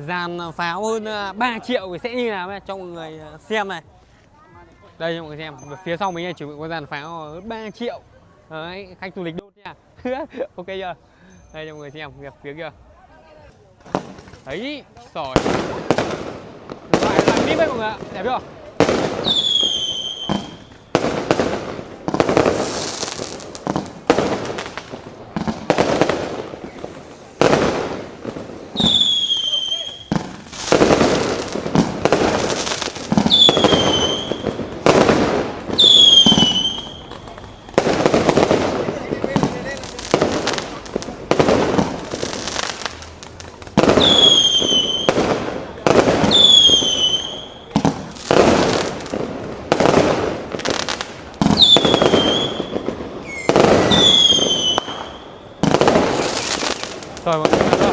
Dàn pháo hơn 3 triệu thì sẽ như nào cho mọi người xem này. Đây cho mọi người xem, phía sau mình này chuẩn bị có dàn pháo hơn 3 triệu. Đấy, khách du lịch đốt nha. Ok chưa? Đây cho mọi người xem phía kia. Đấy, sỏi. Loại vip đấy mọi người ạ, đẹp chưa? Rồi mọi người xem chưa?